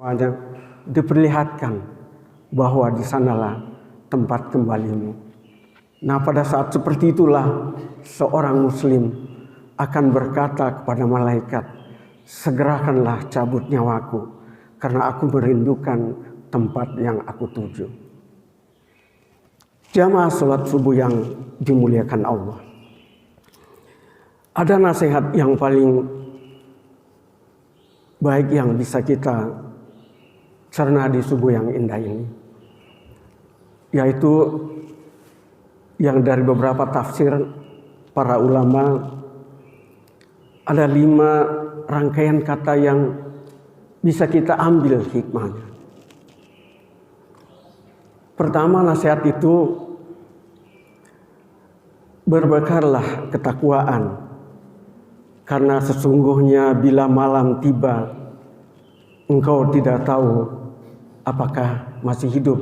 hanya diperlihatkan bahwa di sanalah tempat kembalimu. Nah, pada saat seperti itulah seorang muslim akan berkata kepada malaikat, segerakanlah cabut nyawaku, karena aku merindukan tempat yang aku tuju. Jamaah sholat subuh yang dimuliakan Allah. Ada nasihat yang paling baik yang bisa kita cerna di subuh yang indah ini, yaitu yang dari beberapa tafsir para ulama, ada 5 rangkaian kata yang bisa kita ambil hikmahnya. Pertama, nasihat itu berbekallah ketakwaan, karena sesungguhnya bila malam tiba, engkau tidak tahu apakah masih hidup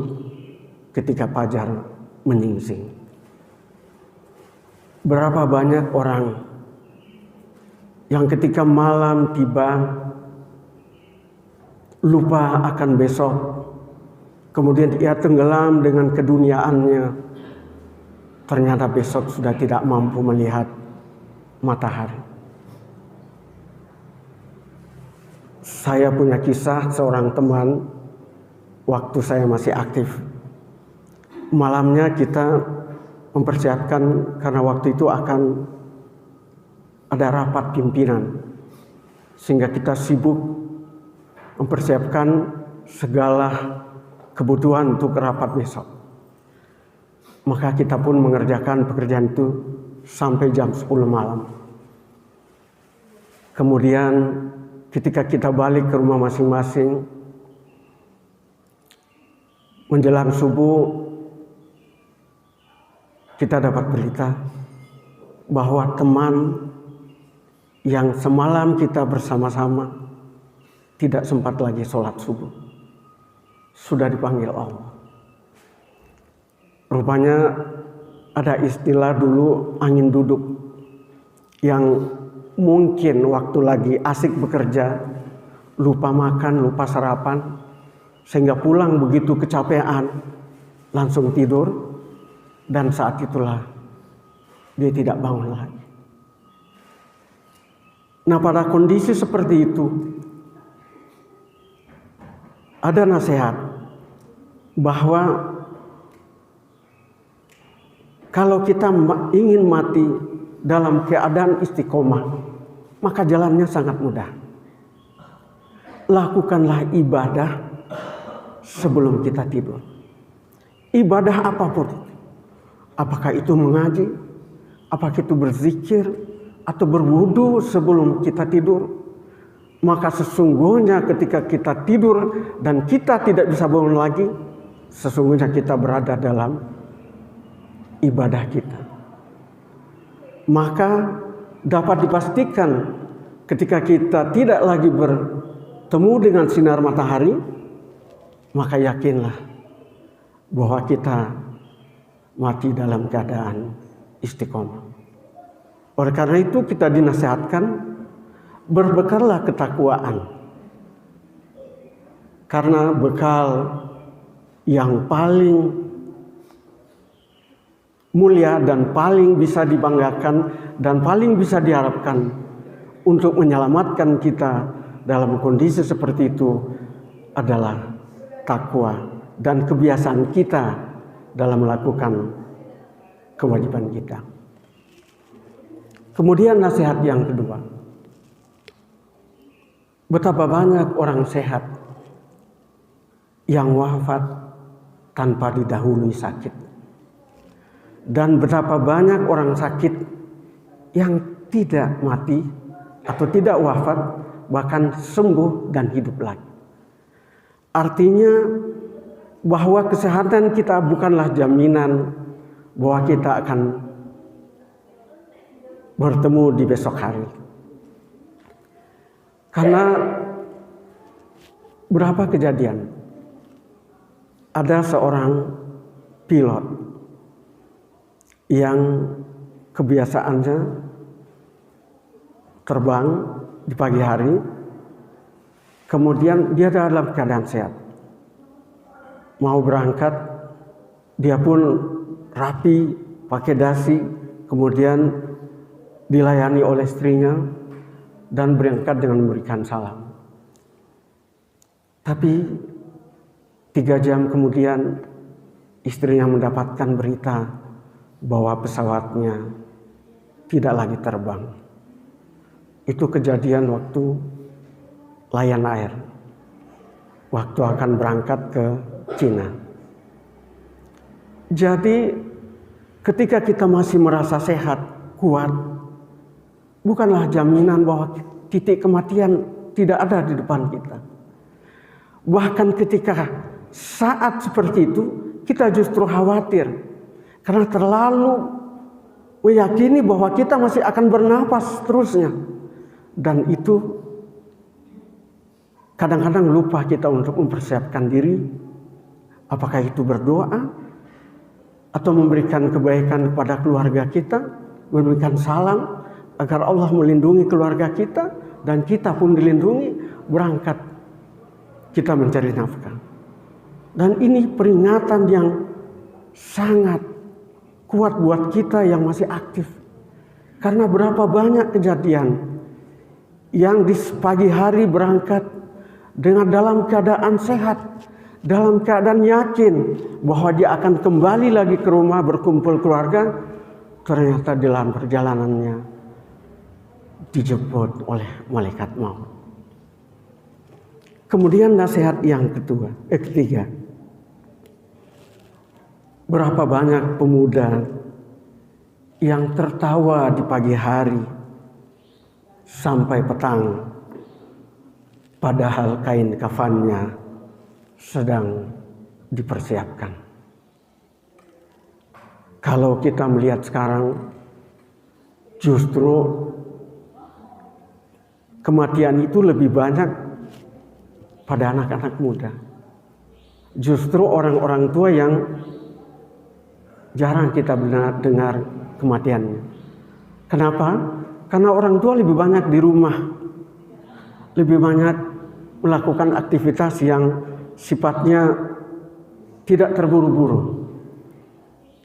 ketika fajar menyingsing. Berapa banyak orang yang ketika malam tiba lupa akan besok, kemudian ia tenggelam dengan keduniaannya, ternyata besok sudah tidak mampu melihat matahari. Saya punya kisah seorang teman waktu saya masih aktif. Malamnya kita mempersiapkan, karena waktu itu akan ada rapat pimpinan, sehingga kita sibuk mempersiapkan segala kebutuhan untuk rapat besok. Maka kita pun mengerjakan pekerjaan itu sampai jam 10 malam. Kemudian ketika kita balik ke rumah masing-masing menjelang subuh, kita dapat berita bahwa teman yang semalam kita bersama-sama tidak sempat lagi sholat subuh, sudah dipanggil Allah. Rupanya ada istilah dulu angin duduk, yang mungkin waktu lagi asik bekerja lupa makan, lupa sarapan, sehingga pulang begitu kecapean langsung tidur, dan saat itulah dia tidak bangun lagi. Nah, pada kondisi seperti itu ada nasihat bahwa kalau kita ingin mati dalam keadaan istiqomah, maka jalannya sangat mudah. Lakukanlah ibadah sebelum kita tidur. Ibadah apapun, apakah itu mengaji, apakah itu berzikir, atau berwudu sebelum kita tidur, maka sesungguhnya ketika kita tidur dan kita tidak bisa bangun lagi, sesungguhnya kita berada dalam ibadah kita. Maka dapat dipastikan ketika kita tidak lagi bertemu dengan sinar matahari, maka yakinlah bahwa kita mati dalam keadaan istiqomah. Oleh karena itu kita dinasihatkan berbekallah ketakwaan, karena bekal yang paling mulia dan paling bisa dibanggakan dan paling bisa diharapkan untuk menyelamatkan kita dalam kondisi seperti itu adalah takwa dan kebiasaan kita dalam melakukan kewajiban kita. Kemudian nasihat yang kedua, betapa banyak orang sehat yang wafat tanpa didahului sakit, dan betapa banyak orang sakit yang tidak mati atau tidak wafat, bahkan sembuh dan hidup lagi. Artinya bahwa kesehatan kita bukanlah jaminan bahwa kita akan bertemu di besok hari. Karena berapa kejadian, ada seorang pilot yang kebiasaannya terbang di pagi hari, Kemudian dia dalam keadaan sehat. Mau berangkat, dia pun rapi, pakai dasi, kemudian dilayani oleh istrinya dan berangkat dengan memberikan salam. Tapi 3 jam kemudian istrinya mendapatkan berita bahwa pesawatnya tidak lagi terbang. Itu kejadian waktu Lion Air, waktu akan berangkat ke Cina. Jadi ketika kita masih merasa sehat, kuat, bukanlah jaminan bahwa titik kematian tidak ada di depan kita. Bahkan ketika saat seperti itu, kita justru khawatir karena terlalu meyakini bahwa kita masih akan bernapas terusnya. Dan itu kadang-kadang lupa kita untuk mempersiapkan diri, apakah itu berdoa atau memberikan kebaikan kepada keluarga kita, memberikan salam agar Allah melindungi keluarga kita dan kita pun dilindungi, berangkat kita mencari nafkah. Dan ini peringatan yang sangat kuat buat kita yang masih aktif. Karena berapa banyak kejadian yang di pagi hari berangkat dengan dalam keadaan sehat, dalam keadaan yakin bahwa dia akan kembali lagi ke rumah berkumpul keluarga, ternyata dalam perjalanannya dijemput oleh malaikat maut. Kemudian nasihat yang ketiga. Berapa banyak pemuda yang tertawa di pagi hari sampai petang, padahal kain kafannya sedang dipersiapkan. Kalau kita melihat sekarang, justru kematian itu lebih banyak pada anak-anak muda. Justru orang-orang tua yang jarang kita dengar kematiannya. Kenapa? Karena orang tua lebih banyak di rumah, lebih banyak melakukan aktivitas yang sifatnya tidak terburu-buru.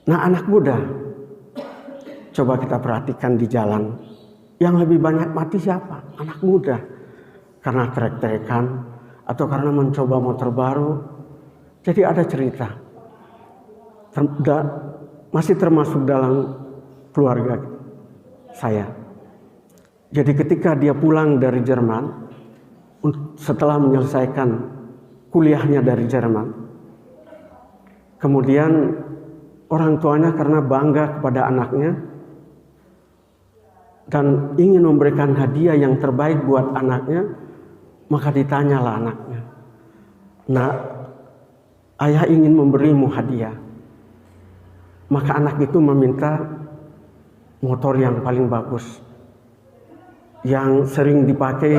Nah, anak muda, coba kita perhatikan di jalan, yang lebih banyak mati siapa? Anak muda. Karena trek-trekan atau karena mencoba motor baru. Jadi ada cerita, masih termasuk dalam keluarga saya. Jadi ketika dia pulang dari Jerman, setelah menyelesaikan kuliahnya dari Jerman, kemudian orang tuanya karena bangga kepada anaknya dan ingin memberikan hadiah yang terbaik buat anaknya, maka ditanyalah anaknya, "Nak, ayah ingin memberimu hadiah." Maka anak itu meminta motor yang paling bagus, yang sering dipakai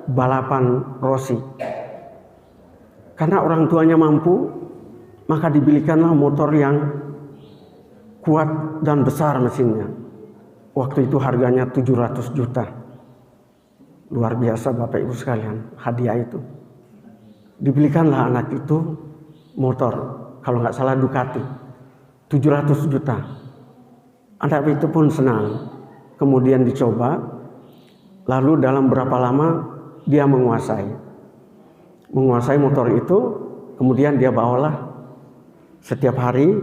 balapan Rossi. Karena orang tuanya mampu, maka dibelikanlah motor yang kuat dan besar mesinnya. Waktu itu harganya 700 juta. Luar biasa Bapak Ibu sekalian, hadiah itu. Dibelikanlah anak itu motor, kalau nggak salah Ducati, 700 juta. Anak itu pun senang. Kemudian dicoba, lalu dalam berapa lama dia menguasai motor itu. Kemudian dia bawalah setiap hari,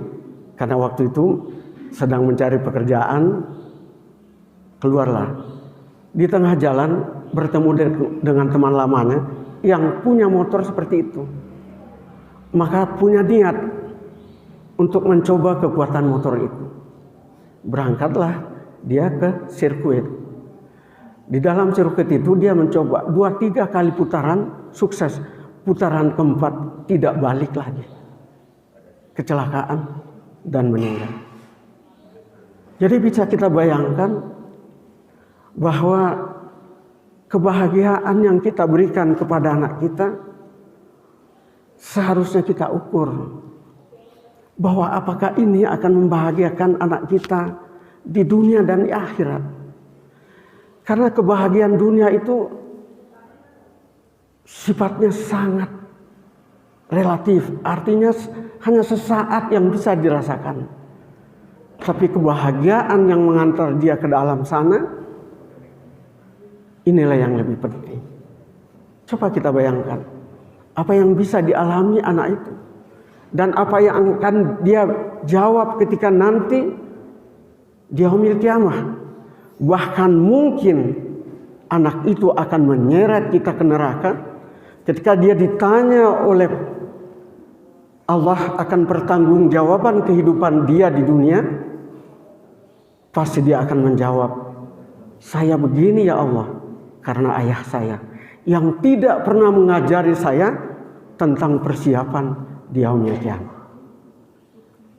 karena waktu itu sedang mencari pekerjaan. Keluarlah di tengah jalan, bertemu dengan teman lamanya yang punya motor seperti itu. Maka punya niat untuk mencoba kekuatan motor itu. Berangkatlah dia ke sirkuit. Di dalam sirkuit itu dia mencoba 2-3 kali putaran, sukses. Putaran keempat tidak balik lagi. Kecelakaan dan meninggal. Jadi bisa kita bayangkan bahwa kebahagiaan yang kita berikan kepada anak kita seharusnya kita ukur bahwa apakah ini akan membahagiakan anak kita di dunia dan di akhirat. Karena kebahagiaan dunia itu sifatnya sangat relatif, artinya hanya sesaat yang bisa dirasakan. Tapi kebahagiaan yang mengantar dia ke dalam sana, inilah yang lebih penting. Coba kita bayangkan, apa yang bisa dialami anak itu, dan apa yang akan dia jawab ketika nanti di yaumil qiyamah. Bahkan mungkin anak itu akan menyeret kita ke neraka ketika dia ditanya oleh Allah akan pertanggungjawaban kehidupan dia di dunia. Pasti dia akan menjawab, saya begini ya Allah karena ayah saya yang tidak pernah mengajari saya tentang persiapan di yaumil qiyamah.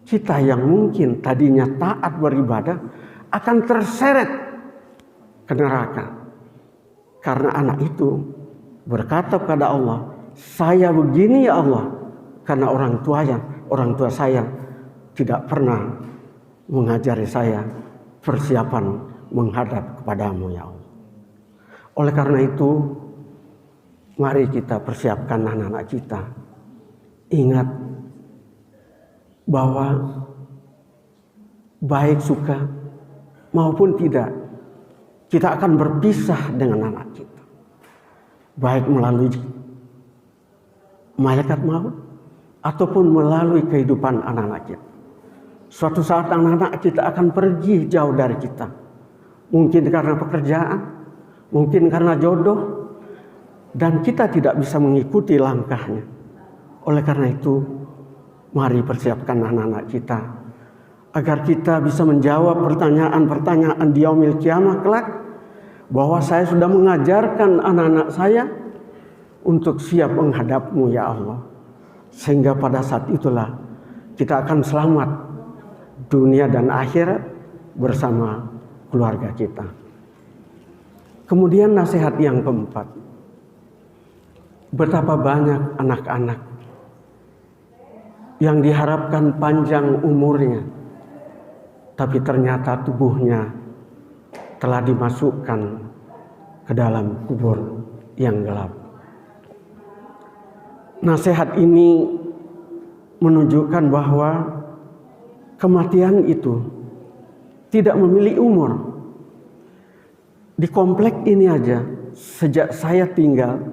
Kita yang mungkin tadinya taat beribadah akan terseret ke neraka karena anak itu berkata kepada Allah, saya begini ya Allah karena orang tua saya tidak pernah mengajari saya persiapan menghadap kepadamu ya Allah. Oleh karena itu, mari kita persiapkan anak-anak kita. Ingat bahwa baik suka maupun tidak, kita akan berpisah dengan anak kita. Baik melalui malaikat maut ataupun melalui kehidupan anak-anak kita. Suatu saat anak-anak kita akan pergi jauh dari kita. Mungkin karena pekerjaan, mungkin karena jodoh, dan kita tidak bisa mengikuti langkahnya. Oleh karena itu, mari persiapkan anak-anak kita agar kita bisa menjawab pertanyaan-pertanyaan di yaumil qiyamah kelak, bahwa saya sudah mengajarkan anak-anak saya untuk siap menghadap-Mu ya Allah. Sehingga pada saat itulah kita akan selamat dunia dan akhirat bersama keluarga kita. Kemudian nasihat yang keempat, betapa banyak anak-anak yang diharapkan panjang umurnya, tapi ternyata tubuhnya telah dimasukkan ke dalam kubur yang gelap. Nasihat ini menunjukkan bahwa kematian itu tidak memilih umur. Di komplek ini aja, sejak saya tinggal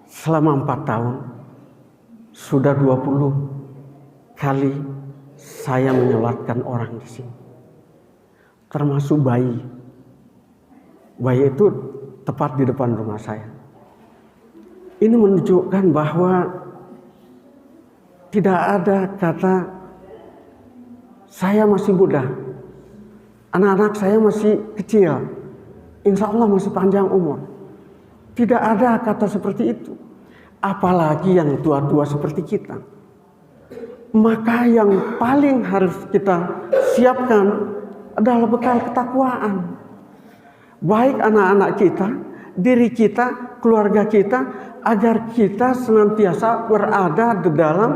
selama 4 tahun, sudah 20 kali saya menyolatkan orang di sini. Termasuk bayi. Bayi itu tepat di depan rumah saya. Ini menunjukkan bahwa tidak ada kata saya masih muda, anak-anak saya masih kecil, insya Allah masih panjang umur. Tidak ada kata seperti itu. Apalagi yang tua-tua seperti kita. Maka yang paling harus kita siapkan adalah bekal ketakwaan. Baik anak-anak kita, diri kita, keluarga kita, agar kita senantiasa berada di dalam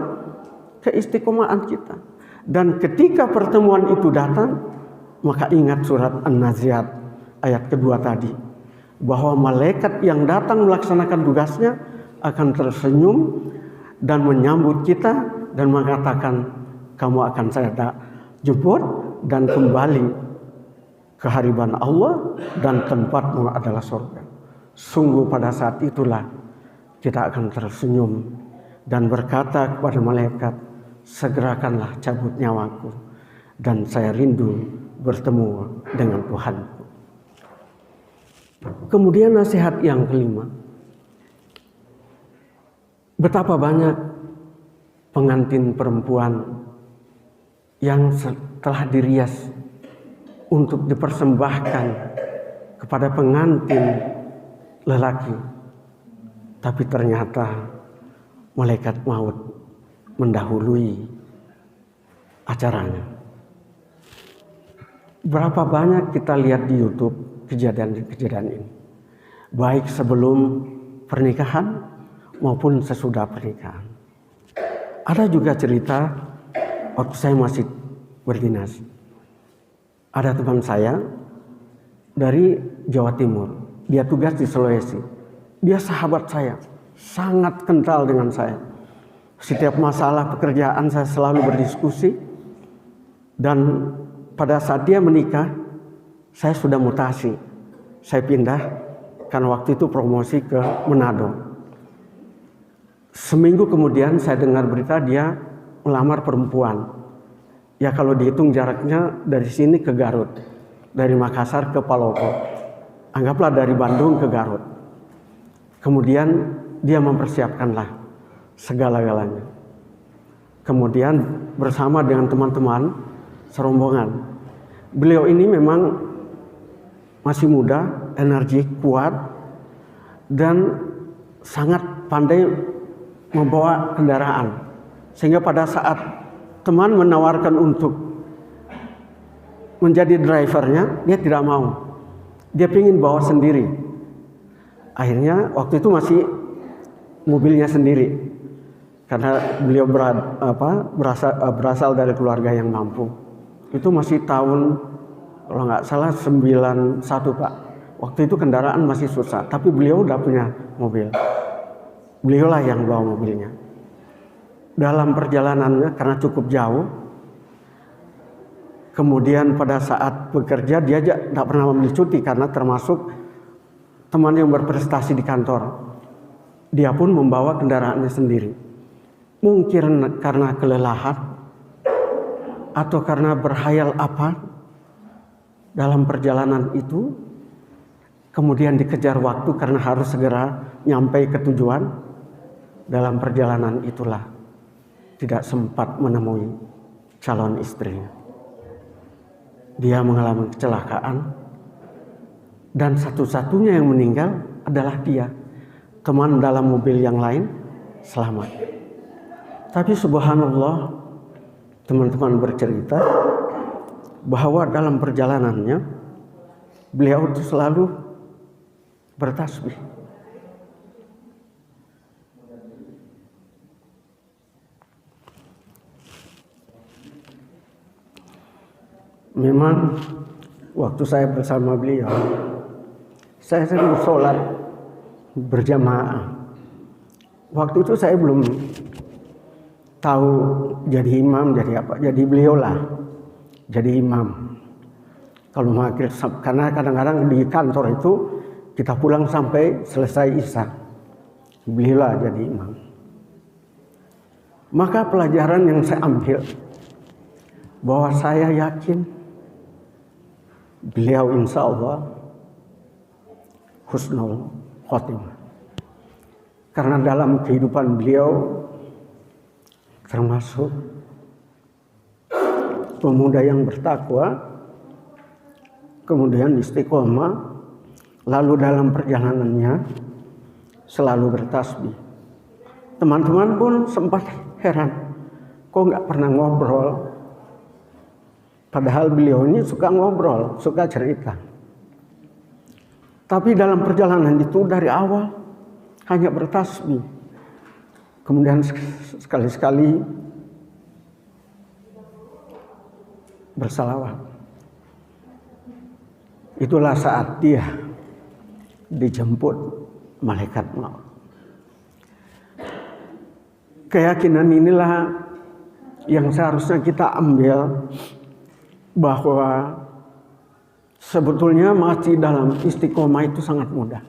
keistiqomahan kita. Dan ketika pertemuan itu datang, maka ingat surat An-Nazi'at ayat kedua tadi, bahwa malaikat yang datang melaksanakan tugasnya akan tersenyum dan menyambut kita dan mengatakan, kamu akan saya jemput dan kembali ke hariban Allah dan tempatmu adalah surga. Sungguh pada saat itulah kita akan tersenyum dan berkata kepada malaikat, segerakanlah cabut nyawaku dan saya rindu bertemu dengan Tuhanku. Kemudian nasihat yang kelima, betapa banyak pengantin perempuan yang telah dirias untuk dipersembahkan kepada pengantin lelaki, tapi ternyata malaikat maut mendahului acaranya. Berapa banyak kita lihat di YouTube kejadian-kejadian ini, baik sebelum pernikahan maupun sesudah pernikahan. Ada juga cerita waktu saya masih berdinas. Ada teman saya dari Jawa Timur, dia tugas di Sulawesi. Dia sahabat saya, sangat kental dengan saya. Setiap masalah pekerjaan saya selalu berdiskusi. Dan pada saat dia menikah, saya sudah mutasi. Saya pindah, karena waktu itu promosi ke Manado. Seminggu kemudian saya dengar berita dia melamar perempuan. Ya kalau dihitung jaraknya dari sini ke Garut. Dari Makassar ke Palopo. Anggaplah dari Bandung ke Garut. Kemudian dia mempersiapkanlah segala-galanya. Kemudian bersama dengan teman-teman serombongan. Beliau ini memang masih muda, energi kuat, dan sangat pandai membawa kendaraan. Sehingga pada saat teman menawarkan untuk menjadi drivernya, dia tidak mau. Dia ingin bawa sendiri. Akhirnya waktu itu masih mobilnya sendiri. Karena beliau berasal dari keluarga yang mampu. Itu masih tahun, kalau nggak salah 91 Pak. Waktu itu kendaraan masih susah, tapi beliau udah punya mobil. Beliaulah yang bawa mobilnya. Dalam perjalanannya, karena cukup jauh, kemudian pada saat bekerja dia tidak pernah memilih cuti karena termasuk teman yang berprestasi di kantor. Dia pun membawa kendaraannya sendiri. Mungkin karena kelelahan atau karena berhayal apa dalam perjalanan itu, kemudian dikejar waktu karena harus segera nyampe ke tujuan. Dalam perjalanan itulah tidak sempat menemui calon istrinya. Dia mengalami kecelakaan dan satu-satunya yang meninggal adalah dia. Teman dalam mobil yang lain selamat. Tapi subhanallah, teman-teman bercerita bahwa dalam perjalanannya beliau itu selalu bertasbih. Memang waktu saya bersama beliau, saya sering sholat berjamaah. Waktu itu saya belum tahu jadi imam, jadi apa. Jadi beliau lah jadi imam. Kalau maghrib, karena kadang-kadang di kantor itu kita pulang sampai selesai isya. Beliau lah jadi imam. Maka pelajaran yang saya ambil, bahwa saya yakin beliau insya Allah husnul khotimah. Karena dalam kehidupan beliau termasuk pemuda yang bertakwa, kemudian istiqomah, lalu dalam perjalanannya selalu bertasbih. Teman-teman pun sempat heran, kok nggak pernah ngobrol? Padahal beliau ini suka ngobrol, suka cerita. Tapi dalam perjalanan itu dari awal hanya bertasbih. Kemudian sekali-sekali bersalawat. Itulah saat dia dijemput malaikat maut. Keyakinan inilah yang seharusnya kita ambil, bahwa sebetulnya masih dalam istiqomah itu sangat mudah.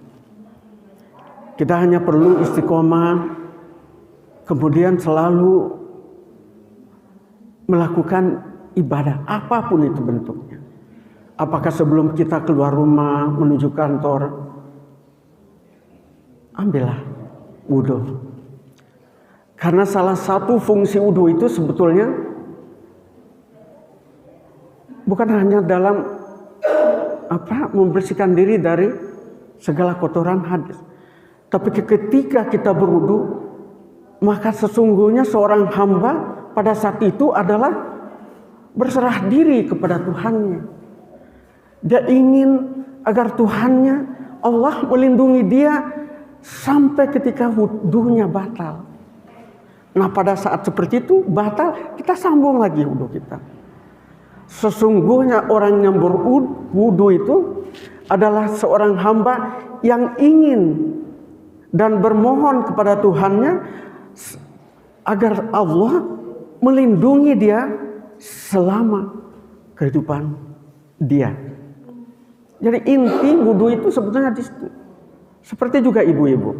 Kita hanya perlu istiqomah, kemudian selalu melakukan ibadah apapun itu bentuknya. Apakah sebelum kita keluar rumah menuju kantor, ambillah wudhu. Karena salah satu fungsi wudhu itu sebetulnya bukan hanya dalam membersihkan diri dari segala kotoran hadis, tapi ketika kita berwudu, maka sesungguhnya seorang hamba pada saat itu adalah berserah diri kepada Tuhannya. Dia ingin agar Tuhannya, Allah melindungi dia sampai ketika wudunya batal. Nah pada saat seperti itu batal, kita sambung lagi wudu kita. Sesungguhnya orang yang berwudu itu adalah seorang hamba yang ingin dan bermohon kepada Tuhannya agar Allah melindungi dia selama kehidupan dia. Jadi inti wudhu itu sebetulnya di situ. Seperti juga ibu-ibu,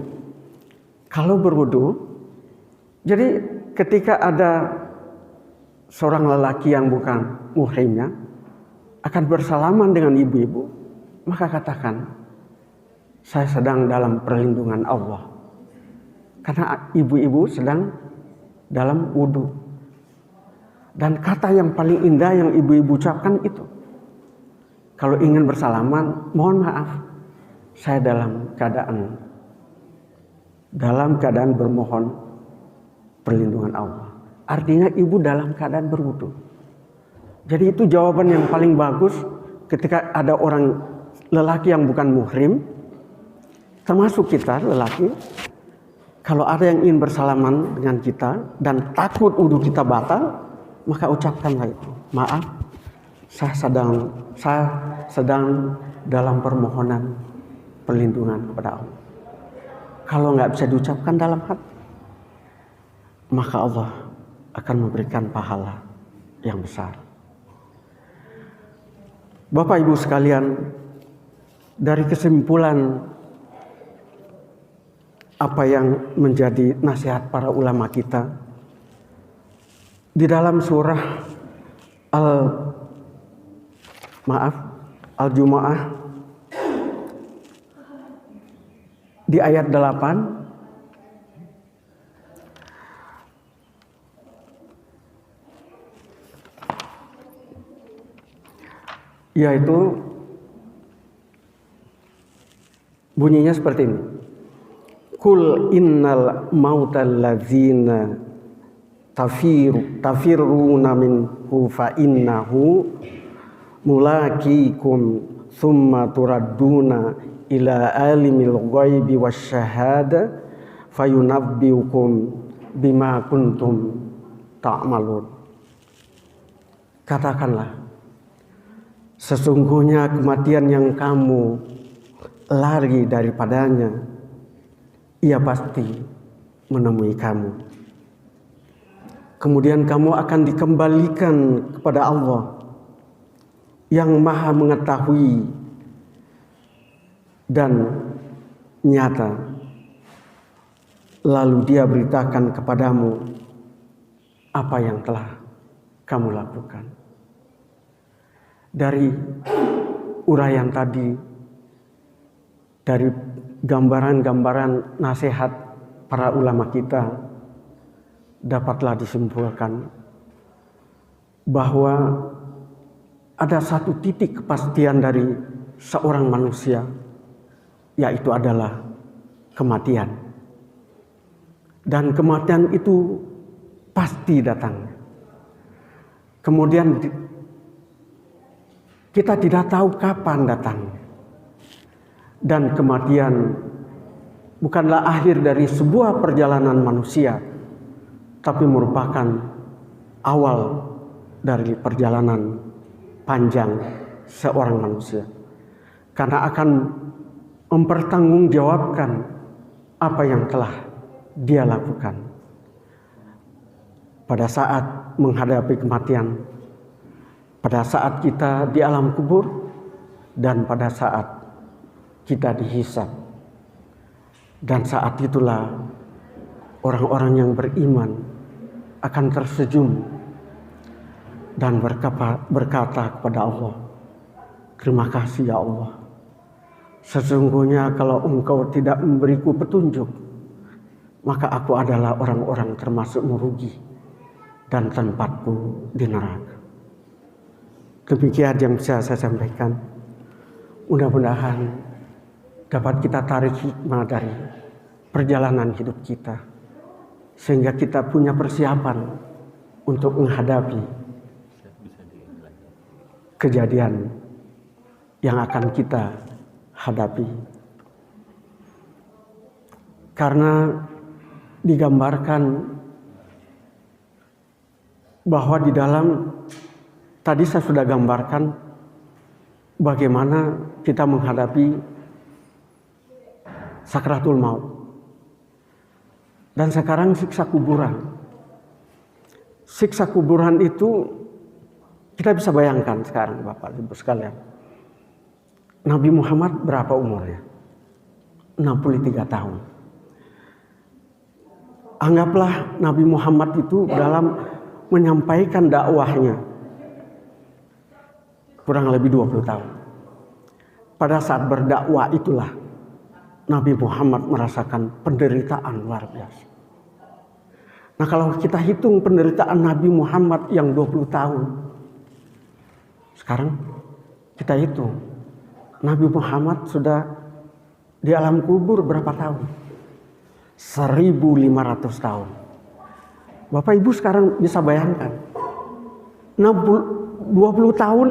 kalau berwudhu, jadi ketika ada seorang lelaki yang bukan muhrimnya akan bersalaman dengan ibu-ibu, maka katakan, saya sedang dalam perlindungan Allah. Karena ibu-ibu sedang dalam wudhu. Dan kata yang paling indah yang ibu-ibu ucapkan itu, kalau ingin bersalaman, mohon maaf, saya dalam keadaan bermohon perlindungan Allah. Artinya ibu dalam keadaan berwudu. Jadi itu jawaban yang paling bagus ketika ada orang lelaki yang bukan muhrim, termasuk kita lelaki, kalau ada yang ingin bersalaman dengan kita dan takut wudu kita batal, maka ucapkanlah itu, maaf, saya sedang dalam permohonan perlindungan kepada Allah. Kalau nggak bisa diucapkan dalam hati, maka Allah akan memberikan pahala yang besar. Bapak Ibu sekalian, dari kesimpulan apa yang menjadi nasihat para ulama kita di dalam surah Al-Jumu'ah di ayat 8, yaitu bunyinya seperti ini. Kul innal mautal ladzina tafiruna minhu fa innahu mulaqikum thumma turadduna ila alimil ghaibi wasyahada fayunabbiukum bima kuntum ta'malun. Katakanlah, sesungguhnya kematian yang kamu lari daripadanya, ia pasti menemui kamu. Kemudian kamu akan dikembalikan kepada Allah yang Maha mengetahui dan nyata. Lalu Dia beritakan kepadamu apa yang telah kamu lakukan. Dari uraian tadi, dari gambaran-gambaran nasihat para ulama kita, dapatlah disimpulkan bahwa ada satu titik kepastian dari seorang manusia, yaitu adalah kematian. Dan kematian itu pasti datang. Kemudian kita tidak tahu kapan datangnya. Dan kematian bukanlah akhir dari sebuah perjalanan manusia, tapi merupakan awal dari perjalanan panjang seorang manusia. Karena akan mempertanggungjawabkan apa yang telah dia lakukan. Pada saat menghadapi kematian, pada saat kita di alam kubur, dan pada saat kita dihisab. Dan saat itulah orang-orang yang beriman akan tersenyum dan berkata kepada Allah, terima kasih ya Allah, sesungguhnya kalau Engkau tidak memberiku petunjuk, maka aku adalah orang-orang termasuk merugi dan tempatku di neraka. Demikian yang bisa saya sampaikan. Mudah-mudahan dapat kita tarik hikmah dari perjalanan hidup kita, sehingga kita punya persiapan untuk menghadapi kejadian yang akan kita hadapi. Karena digambarkan bahwa di dalam, tadi saya sudah gambarkan bagaimana kita menghadapi sakratul maut. Dan sekarang siksa kuburan. Siksa kuburan itu kita bisa bayangkan sekarang Bapak Ibu sekalian. Nabi Muhammad berapa umurnya? 63 tahun. Anggaplah Nabi Muhammad itu dalam menyampaikan dakwahnya kurang lebih 20 tahun. Pada saat berdakwah itulah Nabi Muhammad merasakan penderitaan luar biasa. Nah, kalau kita hitung penderitaan Nabi Muhammad yang 20 tahun, sekarang kita hitung Nabi Muhammad sudah di alam kubur berapa tahun? 1.500 tahun. Bapak Ibu sekarang bisa bayangkan 20 tahun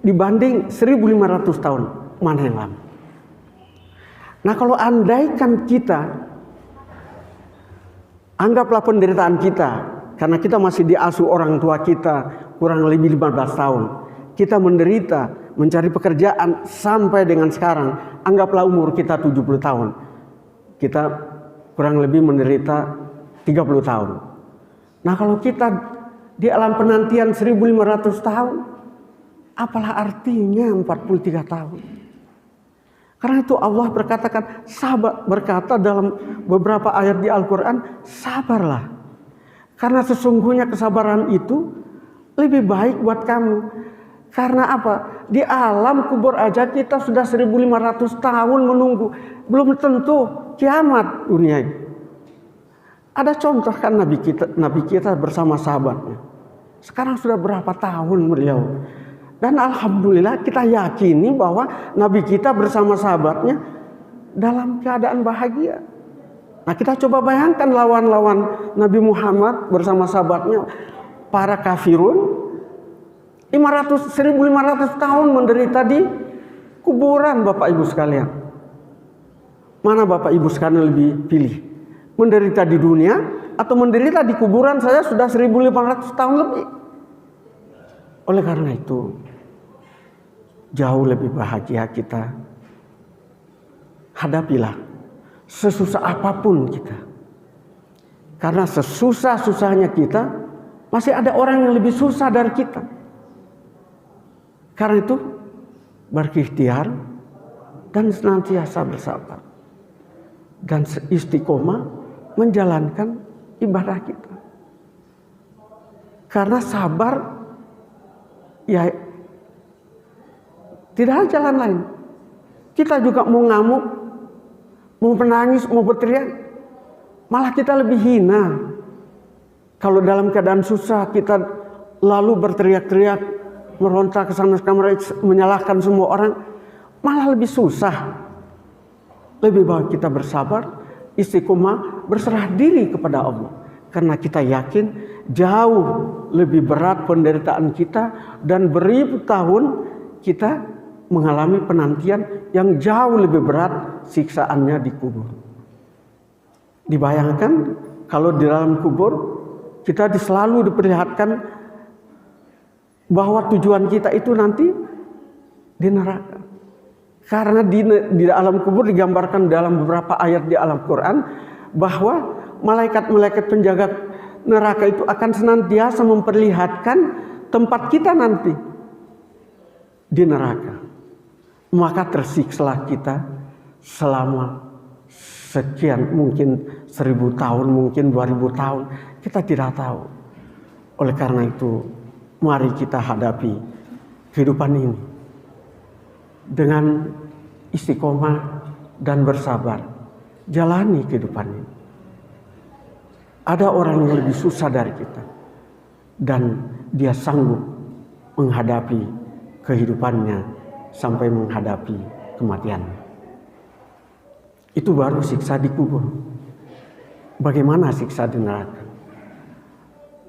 dibanding 1.500 tahun, mana yang lama? Nah, kalau andaikan kita, anggaplah penderitaan kita, karena kita masih diasuh orang tua kita kurang lebih 15 tahun. Kita menderita, mencari pekerjaan sampai dengan sekarang. Anggaplah umur kita 70 tahun. Kita kurang lebih menderita 30 tahun. Nah, kalau kita di alam penantian 1.500 tahun, apalah artinya 43 tahun? Karena itu Allah berkata dalam beberapa ayat di Al-Quran, sabarlah. Karena sesungguhnya kesabaran itu lebih baik buat kamu. Karena apa? Di alam kubur aja kita sudah 1.500 tahun menunggu. Belum tentu kiamat dunia ini. Ada contoh kan Nabi kita bersama sahabatnya. Sekarang sudah berapa tahun beliau. Dan alhamdulillah kita yakini bahwa Nabi kita bersama sahabatnya dalam keadaan bahagia. Nah, kita coba bayangkan lawan-lawan Nabi Muhammad bersama sahabatnya, para kafirun, 1.500 tahun menderita di kuburan Bapak Ibu sekalian. Mana Bapak Ibu sekalian lebih pilih? Menderita di dunia atau menderita di kuburan saya sudah 1.500 tahun lebih? Oleh karena itu, jauh lebih bahagia kita. Hadapilah sesusah apapun kita. Karena sesusah-susahnya kita, masih ada orang yang lebih susah dari kita. Karena itu, berikhtiar dan senantiasa bersabar. Dan istiqomah menjalankan ibadah kita. Karena sabar, ya tidak ada jalan lain. Kita juga mau ngamuk, mau menangis, mau berteriak, malah kita lebih hina. Kalau dalam keadaan susah kita lalu berteriak-teriak, meronta ke sana kemari, menyalahkan semua orang, malah lebih susah. Lebih baik kita bersabar, istiqomah, berserah diri kepada Allah. Karena kita yakin jauh lebih berat penderitaan kita dan beribu tahun kita mengalami penantian yang jauh lebih berat siksaannya di kubur. Dibayangkan kalau di dalam kubur kita selalu diperlihatkan bahwa tujuan kita itu nanti di neraka. Karena di alam kubur digambarkan dalam beberapa ayat di alam Quran bahwa malaikat-malaikat penjaga neraka itu akan senantiasa memperlihatkan tempat kita nanti di neraka. Maka tersiksalah kita selama sekian, mungkin 1.000 tahun, mungkin 2.000 tahun, kita tidak tahu. Oleh karena itu, mari kita hadapi kehidupan ini dengan istiqomah dan bersabar. Jalani kehidupan ini. Ada orang yang lebih susah dari kita dan dia sanggup menghadapi kehidupannya sampai menghadapi kematian. Itu baru siksa di kubur. Bagaimana siksa di neraka?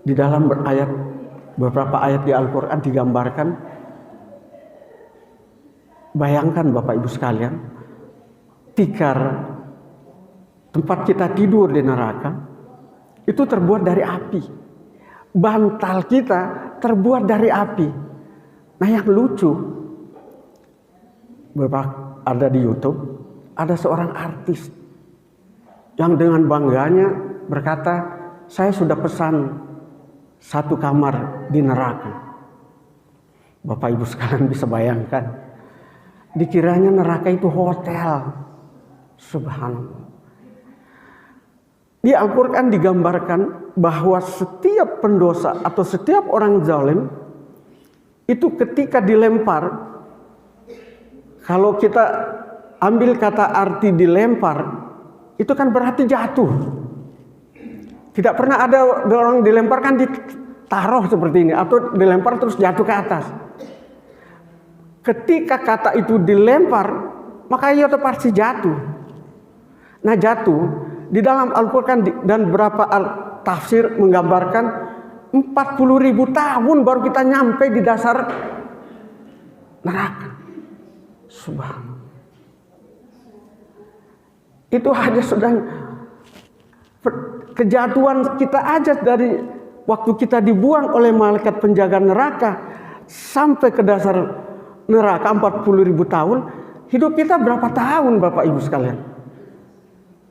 Di dalam beberapa ayat di Al-Quran digambarkan, bayangkan Bapak Ibu sekalian, tikar tempat kita tidur di neraka itu terbuat dari api. Bantal kita terbuat dari api. Nah, yang lucu, ada di YouTube, ada seorang artis yang dengan bangganya berkata, saya sudah pesan satu kamar di neraka. Bapak Ibu sekalian bisa bayangkan, dikiranya neraka itu hotel. Subhanallah. Di Al-Quran digambarkan bahwa setiap pendosa atau setiap orang zalim itu ketika dilempar, kalau kita ambil kata arti dilempar, itu kan berarti jatuh. Tidak pernah ada orang dilemparkan ditaruh seperti ini atau dilempar terus jatuh ke atas. Ketika kata itu dilempar, maka ia pasti jatuh. Nah, jatuh di dalam Al-Quran dan beberapa tafsir menggambarkan 40.000 tahun baru kita nyampe di dasar neraka. Subhanallah. Itu hanya sedang kejatuhan kita aja dari waktu kita dibuang oleh malaikat penjaga neraka sampai ke dasar neraka 40.000 tahun. Hidup kita berapa tahun Bapak Ibu sekalian?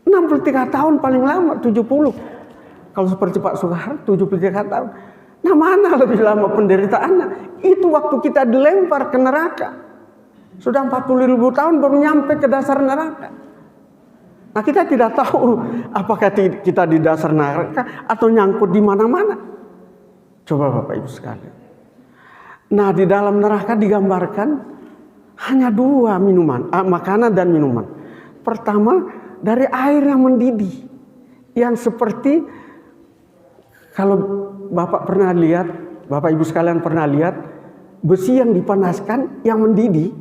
63 tahun paling lama, 70. Kalau seperti Pak Soeharto 73 tahun. Nah, mana lebih lama penderitaannya? Itu waktu kita dilempar ke neraka. Sudah 40.000 tahun baru nyampe ke dasar neraka. Nah, kita tidak tahu apakah kita di dasar neraka atau nyangkut di mana-mana. Coba Bapak Ibu sekalian. Nah, di dalam neraka digambarkan hanya dua makanan dan minuman. Pertama, dari air yang mendidih, yang seperti kalau Bapak pernah lihat, Bapak Ibu sekalian pernah lihat besi yang dipanaskan yang mendidih,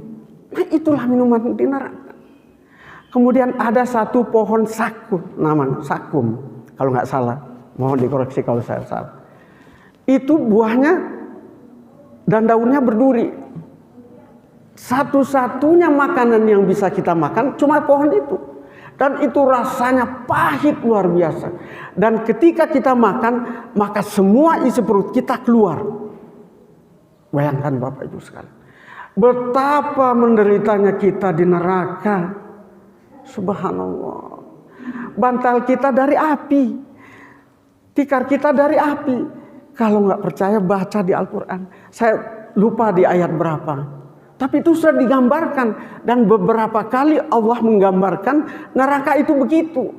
nah itulah minuman di neraka. Kemudian ada satu pohon sakum, namanya sakum, kalau nggak salah, mohon dikoreksi kalau saya salah. Itu buahnya dan daunnya berduri. Satu-satunya makanan yang bisa kita makan cuma pohon itu. Dan itu rasanya pahit luar biasa. Dan ketika kita makan, maka semua isi perut kita keluar. Bayangkan Bapak Ibu sekalian, betapa menderitanya kita di neraka. Subhanallah. Bantal kita dari api, tikar kita dari api. Kalau nggak percaya baca di Al-Quran. Saya lupa di ayat berapa, tapi itu sudah digambarkan. Dan beberapa kali Allah menggambarkan neraka itu begitu.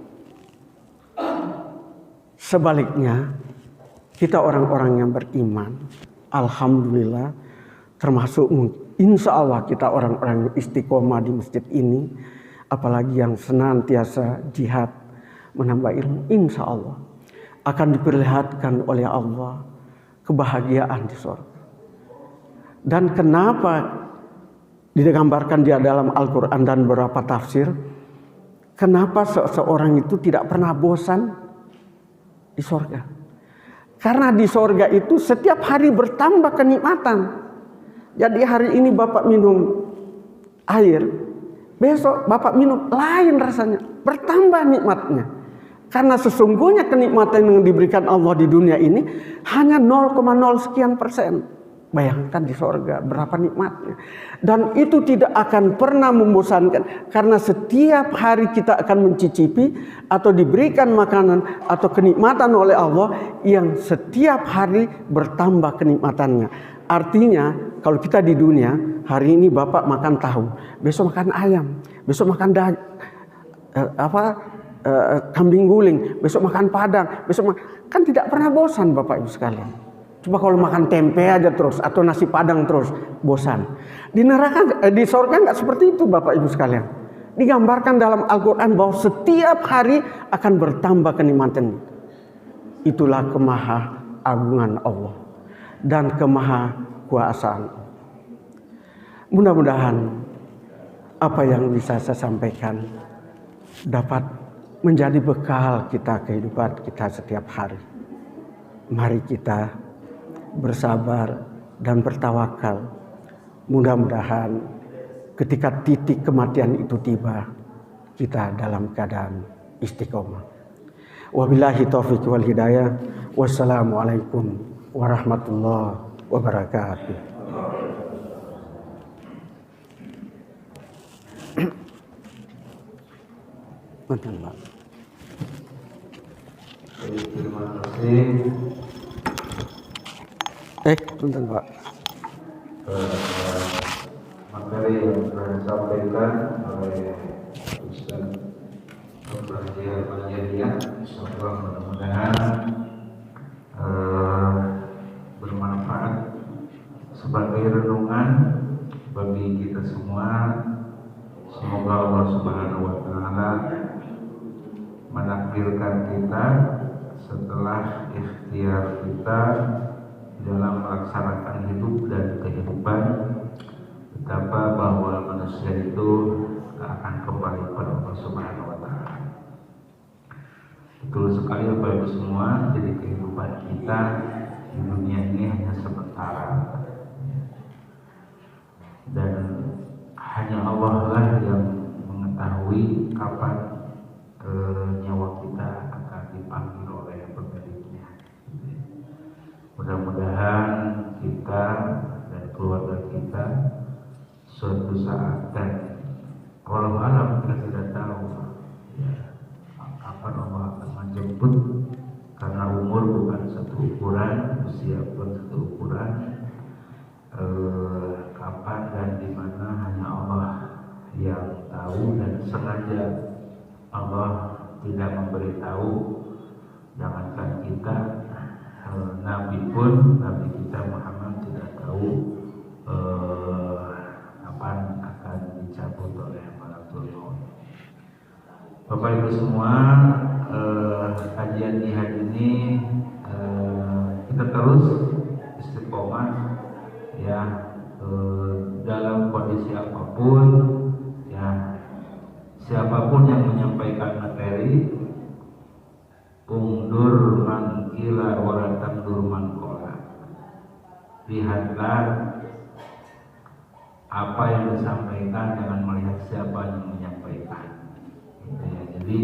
Sebaliknya, kita orang-orang yang beriman, alhamdulillah, termasuk insya Allah kita orang-orang yang istiqomah di masjid ini, apalagi yang senantiasa jihad menambah ilmu, insya Allah akan diperlihatkan oleh Allah kebahagiaan di surga. Dan kenapa digambarkan di dalam Al-Quran dan beberapa tafsir, kenapa seseorang itu tidak pernah bosan di surga? Karena di surga itu setiap hari bertambah kenikmatan. Jadi hari ini Bapak minum air, besok Bapak minum lain rasanya, bertambah nikmatnya. Karena sesungguhnya kenikmatan yang diberikan Allah di dunia ini hanya 0,0 sekian persen. Bayangkan di surga berapa nikmatnya. Dan itu tidak akan pernah membosankan. Karena setiap hari kita akan mencicipi atau diberikan makanan atau kenikmatan oleh Allah yang setiap hari bertambah kenikmatannya. Artinya kalau kita di dunia, hari ini Bapak makan tahu, besok makan ayam, besok makan kambing guling, besok makan padang, kan tidak pernah bosan Bapak Ibu sekalian. Coba kalau makan tempe aja terus atau nasi padang terus, bosan. Di neraka, di surga nggak seperti itu Bapak Ibu sekalian. Digambarkan dalam Al-Quran bahwa setiap hari akan bertambah kenikmatan. Itulah kemaha agungan Allah dan kemaha kuasaan. Mudah-mudahan apa yang bisa saya sampaikan dapat menjadi bekal kita kehidupan kita setiap hari. Mari kita bersabar dan bertawakal. Mudah-mudahan ketika titik kematian itu tiba, kita dalam keadaan istiqomah. Wabillahi taufiq wal hidayah. Wassalamualaikum warahmatullahi wabarakatuh. Betul, Pak. terima kasih. Punten Pak. Materi yang sudah disampaikan oleh Ustaz Abdul Majidiyah, insyaallah mudah-mudahan bermanfaat sebagai renungan bagi kita semua. Semoga Allah Subhanahu wa taala menakdirkan kita setelah ikhtiar kita dalam melaksanakan hidup dan kehidupan, betapa bahwa manusia itu akan kembali kepada Allah Subhanahu wa taala. Betul sekali Bapak Ibu semua, jadi kehidupan kita di dunia ini hanya sementara. Dan hanya Allah lah yang mengetahui kapan nyawa kita akan dipanggil oleh pemiliknya. Mudah-mudahan kita dan keluarga kita suatu saat, dan walau alam kita tidak tahu ya, kapan Allah akan menjemput, karena umur bukan satu ukuran, usia bukan satu ukuran. Kapan dan di mana hanya Allah yang tahu, dan sengaja Allah tidak memberitahu. Jangankan kita, Nabi pun, Nabi kita Muhammad tidak tahu kapan akan dicabut oleh malakul maut. Bapak Ibu semua, kajian di hari ini kita terus istiqomah ya, dalam kondisi apapun ya, siapapun yang menyampaikan materi, undur man kila wa tandur man qala. Lihatlah apa yang disampaikan, jangan melihat siapa yang menyampaikan. Gitu ya. Jadi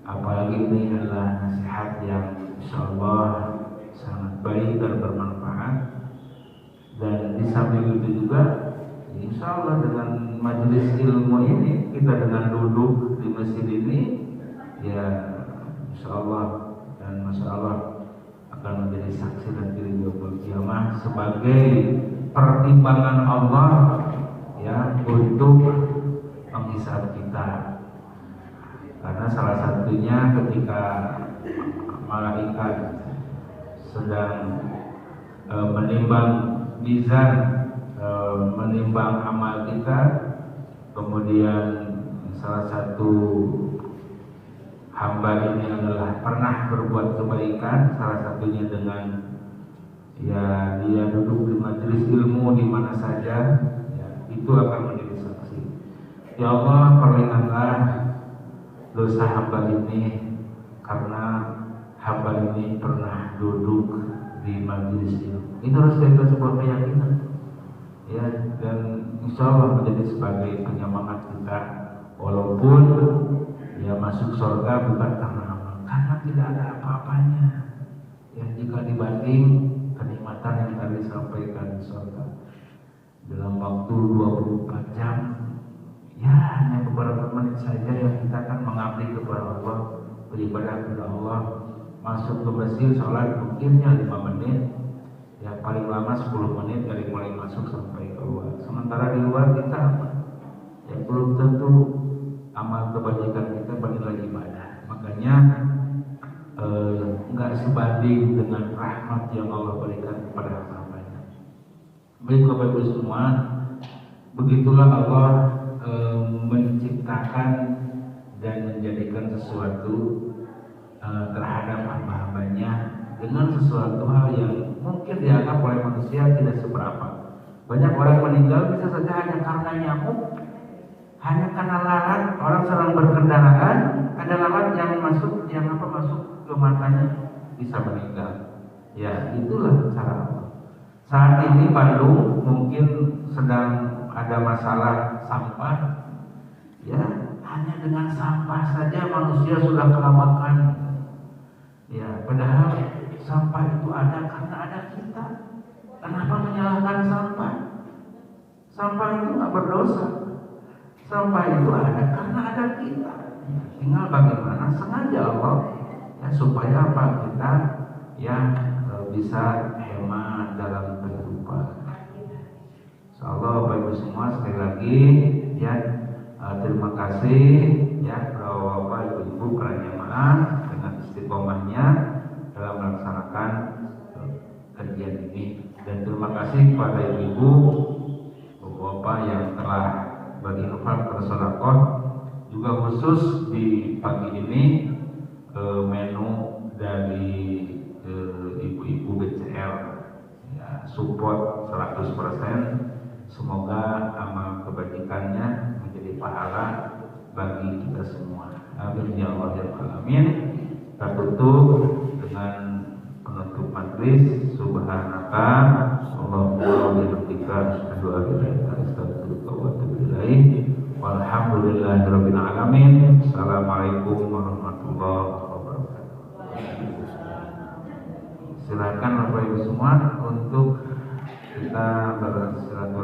apalagi ini adalah nasihat yang insyaallah sangat baik dan bermanfaat. Dan di samping itu juga, insya Allah dengan majelis ilmu ini, kita dengan duduk di masjid ini, ya insya Allah dan masya Allah akan menjadi saksi dan diri yaumul qiyamah sebagai pertimbangan Allah ya untuk menghisab kita. Karena salah satunya ketika malaikat sedang menimbang mizan, menimbang amal kita, kemudian salah satu hamba ini adalah pernah berbuat kebaikan, salah satunya dengan ya dia duduk di majelis ilmu di mana saja, ya, itu akan menjadi saksi. Ya Allah, perlihatlah dosa hamba ini, karena hamba ini pernah duduk di majelis ilmu. Itu harus kita sebuah keyakinan ya, dan insya Allah menjadi sebagai penyemangat kita, walaupun ya masuk surga bukan karena amal, karena tidak ada apa-apanya ya, jika dibanding kenikmatan yang tadi disampaikan di surga dalam waktu 24 jam ya, hanya beberapa menit saja yang kita akan mengabdi kepada Allah, beribadah kepada Allah. Masuk ke masjid sholat mungkinnya 5 menit ya, paling lama 10 menit dari mulai masuk sampai keluar. Sementara di luar kita apa? Ya belum tentu amal kebajikan kita bernilai ibadah. Makanya enggak sebanding dengan rahmat yang Allah berikan kepada hamba-Nya. Baik Bapak Ibu semua, begitulah Allah menciptakan dan menjadikan sesuatu terhadap hamba-hambanya dengan sesuatu hal yang mungkin dianggap oleh manusia tidak seberapa. Banyak orang meninggal bisa saja hanya karena nyamuk, hanya karena lalat. Orang sedang berkendaraan, ada lalat yang masuk ke matanya, bisa meninggal. Ya itulah cara Allah. Saat ini Bandung mungkin sedang ada masalah sampah, ya hanya dengan sampah saja manusia sudah kelabakan. Ya, padahal sampah itu ada karena ada kita. Kenapa menyalahkan sampah? Sampah itu nggak berdosa. Sampah itu ada karena ada kita. Tinggal bagaimana sengaja Allah ya supaya apa kita ya bisa hemat dalam kehidupan. Insyaallah Bapak Ibu semua sekali lagi ya terima kasih ya Bapak Ibu para jemaah dengan istiqomahnya dalam melaksanakan kajian ini, dan terima kasih kepada ibu-ibu bapak yang telah berinfak bersedekah juga khusus di pagi ini menu dari ibu-ibu BCL ya, support 100%. Semoga amal kebajikannya menjadi pahala bagi kita semua. Amin ya Allah ya alamin. Kita tutup dengan penutup majlis. Subhanaka Allahumma wa bihamdika asyhadu an la ilaha illa anta astaghfiruka wa atubu ilaik. Walhamdulillahirabbil alamin. Assalamualaikum warahmatullahi wabarakatuh. Silakan Bapak Ibu semua untuk kita